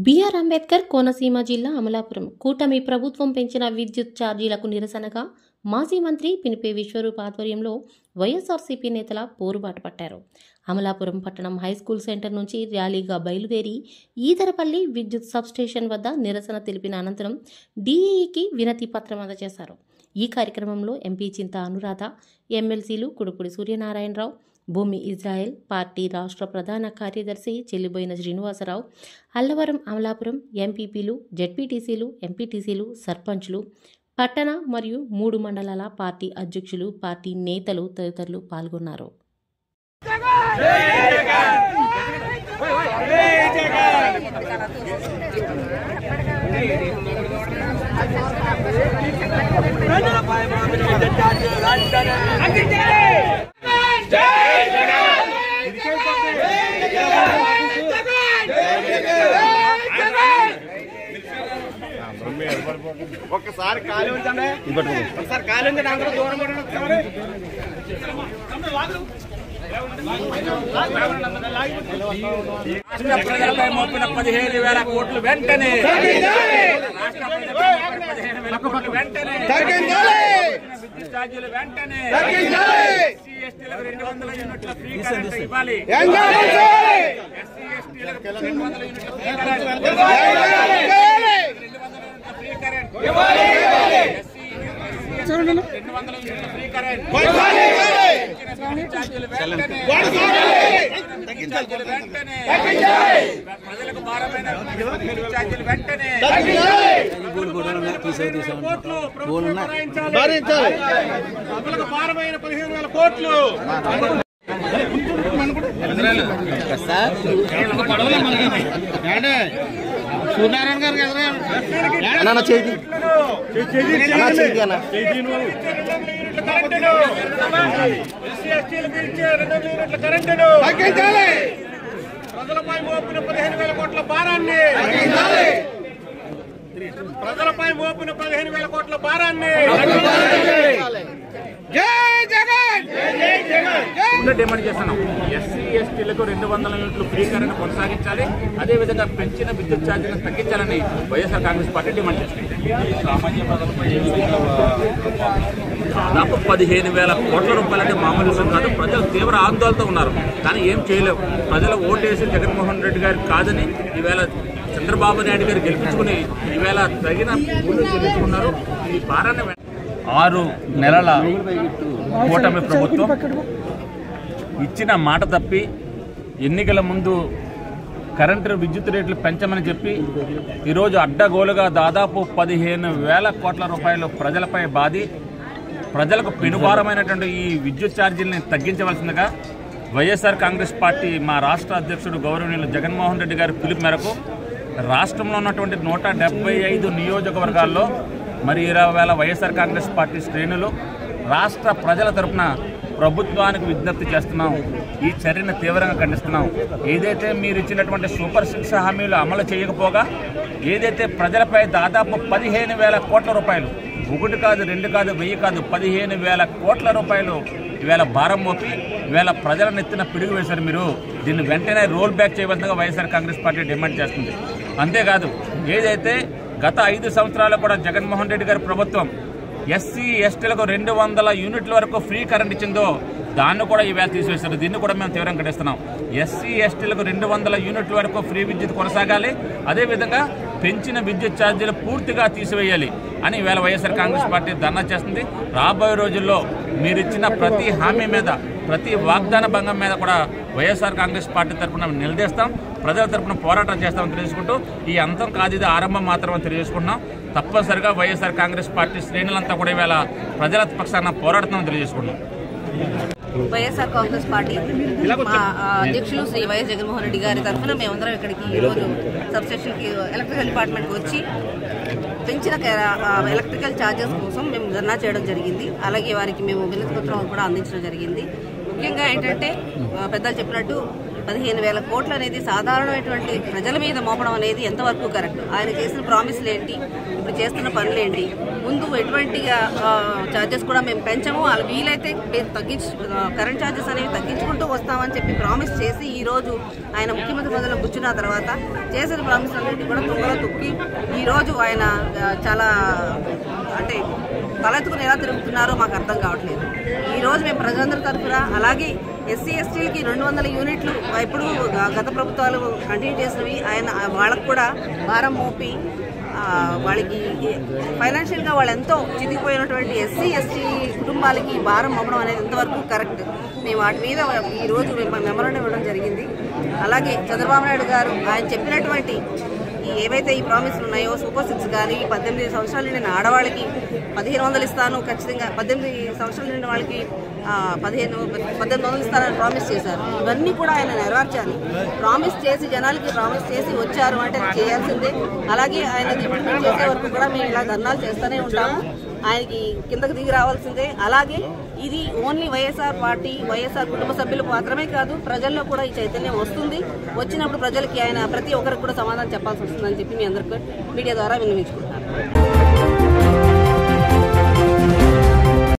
BR Ambedkar Konaseema జిల్లా అమలాపురం కూటమి ప్రభుత్వం పెంచిన విద్యుత్ ఛార్జీలకు నిరసనగా మాజీ మంత్రి పినిపే విశ్వరూప్ ఆధ్వర్యంలో వైఎస్ఆర్సీపీ నేతల పోరుబాట పట్టారు. అమలాపురం పట్టణం హైస్కూల్ సెంటర్ నుంచి ర్యాలీగా బయలుదేరి ఈదరపల్లి విద్యుత్ సబ్స్టేషన్ వద్ద నిరసన తెలిపిన అనంతరం డీఈకి వినతి పత్రం అందజేశారు. ఈ కార్యక్రమంలో ఎంపీ చింతా అనురాధ, ఎమ్మెల్సీలు కుడుపుడి సూర్యనారాయణరావు, భూమి ఇజ్రాయెల్, పార్టీ రాష్ట్ర ప్రధాన కార్యదర్శి చెల్లిబోయిన శ్రీనివాసరావు, అల్లవరం అమలాపురం ఎంపీపీలు, జెడ్పీటీసీలు, ఎంపీటీసీలు, సర్పంచ్లు, పట్టణ మరియు 3 మండలాల పార్టీ అధ్యక్షులు, పార్టీ నేతలు తదితరులు పాల్గొన్నారు. ఒకసారి ఖాళీ ఉంచండి, ఒకసారి ఖాళీ ఉంచండి, అందరూ దూరం పడండి. రాష్ట్ర ప్రజలపై మోపిన 15,000 కోట్లు వెంటనే, రాష్ట్ర ప్రజలపై 15,000 కోట్లు వెంటనే, విద్యుత్ ఛార్జీలు వెంటనే, ఎస్సీ ఎస్టీలకు 200 యూనిట్ల ఫ్రీ కరెంట్ ఇవ్వాలి, ఎస్సీ ఎస్టీలకు 200 యూనిట్ల ఫ్రీ కరెంట్ ఇవ్వాలి, 200 యూనిట్ల ఫ్రీ కరెంట్ ప్రజలకు భారమైన ఛార్జీలు వెంటనే, ప్రజలకు భారమైన 15,000 కోట్లు. సూర్యనారాయణ గారికి ప్రజలపై మోపిన 15,000 కోట్ల భారాన్ని, ప్రజలపై మోపిన 15,000 కోట్ల భారాన్ని డిమాండ్ చేస్తున్నాం. ఎస్సీ ఎస్టీలకు 200 యూనిట్లు ఫ్రీ కరెంట్ కొనసాగించాలి, అదేవిధంగా పెంచిన విద్యుత్ ఛార్జీలను తగ్గించాలని వైఎస్ఆర్ కాంగ్రెస్ పార్టీ డిమాండ్ చేస్తుంది. దాదాపు 15,000 కోట్ల రూపాయలంటే మామూలు విషయం కాదు. ప్రజలు తీవ్ర ఆందోళనతో ఉన్నారు, కానీ ఏం చేయలేవు. ప్రజలు ఓటేసి జగన్మోహన్ రెడ్డి గారు కాదని ఈవేళ చంద్రబాబు నాయుడు గారు గెలిపించుకుని ఈవేళ తగిన మూల్యం చెల్లించుకున్నారు. ఈ భారాన్ని 6 నెలల కూటమి ప్రభుత్వం ఇచ్చిన మాట తప్పి ఎన్నికల ముందు కరెంటు విద్యుత్ రేట్లు పెంచమని చెప్పి ఈరోజు అడ్డగోలుగా దాదాపు 15,000 కోట్ల రూపాయలు ప్రజలపై బాది ప్రజలకు పెనుభారమైనటువంటి ఈ విద్యుత్ ఛార్జీలని తగ్గించవలసిందిగా వైఎస్ఆర్ కాంగ్రెస్ పార్టీ మా రాష్ట్ర అధ్యక్షుడు గౌరవనీయులు జగన్మోహన్ రెడ్డి గారి పిలుపు మేరకు రాష్ట్రంలో ఉన్నటువంటి 175 నియోజకవర్గాల్లో మరి 20,000 వైఎస్ఆర్ కాంగ్రెస్ పార్టీ శ్రేణులు రాష్ట్ర ప్రజల తరఫున ప్రభుత్వానికి విజ్ఞప్తి చేస్తున్నాం. ఈ చర్యను తీవ్రంగా ఖండిస్తున్నాం. ఏదైతే మీరు ఇచ్చినటువంటి సూపర్ 6 హామీలు అమలు చేయకపోగా ఏదైతే ప్రజలపై దాదాపు 15,000 కోట్ల రూపాయలు, 1 కాదు 2 కాదు 1000 కాదు 15,000 కోట్ల రూపాయలు ఈవేళ భారం మోపి ఈవేళ ప్రజల నెత్తిన పిడుగు వేశారు. మీరు దీన్ని వెంటనే రోల్ బ్యాక్ చేయవలసిందిగా వైఎస్ఆర్ కాంగ్రెస్ పార్టీ డిమాండ్ చేస్తుంది. అంతేకాదు, ఏదైతే గత 5 సంవత్సరాలు కూడా జగన్మోహన్ రెడ్డి గారి ప్రభుత్వం ఎస్సీ ఎస్టీలకు 200 యూనిట్ల వరకు ఫ్రీ కరెంట్ ఇచ్చిందో దాన్ని కూడా ఈవేళ తీసివేశారు. దీన్ని కూడా మేము తీవ్రంగా ఖండిస్తున్నాం. ఎస్సీ ఎస్టీలకు 200 యూనిట్ల వరకు ఫ్రీ విద్యుత్ కొనసాగాలి, అదేవిధంగా పెంచిన విద్యుత్ ఛార్జీలు పూర్తిగా తీసివేయాలి అని ఈవేళ వైఎస్ఆర్ కాంగ్రెస్ పార్టీ ధర్నా చేస్తుంది. రాబోయే రోజుల్లో మీరిచ్చిన ప్రతి హామీ మీద, ప్రతి వాగ్దాన భంగం మీద కూడా వైఎస్ఆర్ కాంగ్రెస్ పార్టీ తరఫున నిలదీస్తాం, ప్రజల తరఫున పోరాటం చేస్తామని తెలియజేసుకుంటూ ఈ అంతం కాదు, ఇది ఆరంభం మాత్రమే తెలియజేసుకుంటున్నాం. తప్పనిసరిగా వైఎస్ఆర్ కాంగ్రెస్ పార్టీ శ్రేణులంతా కూడా ఈవేళ ప్రజల పక్షాన పోరాడుతామని తెలియజేసుకుంటున్నాం. వైఎస్ఆర్ కాంగ్రెస్ పార్టీ మా అధ్యక్షులు శ్రీ వైఎస్ జగన్మోహన్ రెడ్డి గారి తరఫున మేమందరం ఇక్కడికి ఈరోజు సబ్స్టేషన్కి ఎలక్ట్రికల్ డిపార్ట్మెంట్కి వచ్చి పెంచిన ఎలక్ట్రికల్ ఛార్జెస్ కోసం మేము ధర్నా చేయడం జరిగింది. అలాగే వారికి మేము వినతి పత్రం కూడా అందించడం జరిగింది. ముఖ్యంగా ఏంటంటే పెద్దలు చెప్పినట్టు 15,000 కోట్లు అనేది సాధారణమైనటువంటి ప్రజల మీద మోపడం అనేది ఎంతవరకు కరెక్ట్? ఆయన చేసిన ప్రామిస్లు ఏంటి, ఇప్పుడు చేస్తున్న పనులు ఏంటి? ముందు ఎటువంటి ఛార్జెస్ కూడా మేము పెంచము, వీలైతే కరెంట్ ఛార్జెస్ అనేవి తగ్గించుకుంటూ వస్తామని చెప్పి ప్రామిస్ చేసి ఈరోజు ఆయన ముఖ్యమంత్రి పదవిలో కూర్చున్న తర్వాత చేసిన ప్రామిస్ అన్నింటి కూడా తుంగలో తొక్కి ఈరోజు ఆయన చాలా అంటే తలెత్తుకుని ఎలా తిరుగుతున్నారో మాకు అర్థం కావట్లేదు. ఈరోజు మేము ప్రజలందరి తరఫున అలాగే ఎస్సీ ఎస్టీలకి 200 యూనిట్లు ఇప్పుడు గత ప్రభుత్వాలు కంటిన్యూ చేసినవి ఆయన వాళ్ళకు కూడా భారం మోపి వాళ్ళకి ఫైనాన్షియల్గా వాళ్ళు ఎంతో చితికిపోయినటువంటి ఎస్సీ ఎస్టీ కుటుంబాలకి భారం మోపడం అనేది ఎంతవరకు కరెక్ట్, మేము వాటి మీద ఈరోజు మెమోరాండం ఇవ్వడం జరిగింది. అలాగే చంద్రబాబు నాయుడు గారు ఆయన చెప్పినటువంటి ఏవైతే ఈ ప్రామిస్లు ఉన్నాయో సూపర్ 6 కానీ 18 సంవత్సరాల నిండిన ఆడవాళ్ళకి 1500 ఇస్తాను, ఖచ్చితంగా 18 సంవత్సరాల నిండిన వాళ్ళకి 1800 ఇస్తానని ప్రామిస్ చేశారు. ఇవన్నీ కూడా ఆయన నెరవేర్చాలి. ప్రామిస్ చేసి జనాలకి ప్రామిస్ చేసి వచ్చారు అంటే చేయాల్సిందే. అలాగే ఆయన ఇంప్లిమెంట్ చేసే వరకు కూడా మేము ఇలా ధర్నాలు చేస్తూనే ఉంటాము. ఆయనకి కిందకు దిగి రావాల్సిందే. అలాగే ఇది ఓన్లీ వైఎస్ఆర్ పార్టీ వైఎస్ఆర్ కుటుంబ సభ్యులకు మాత్రమే కాదు, ప్రజల్లో కూడా ఈ చైతన్యం వస్తుంది. వచ్చినప్పుడు ప్రజలకి ఆయన ప్రతి ఒక్కరికి కూడా సమాధానం చెప్పాల్సి వస్తుందని చెప్పి మీ అందరికీ మీడియా ద్వారా విన్నవించుకుంటున్నాను.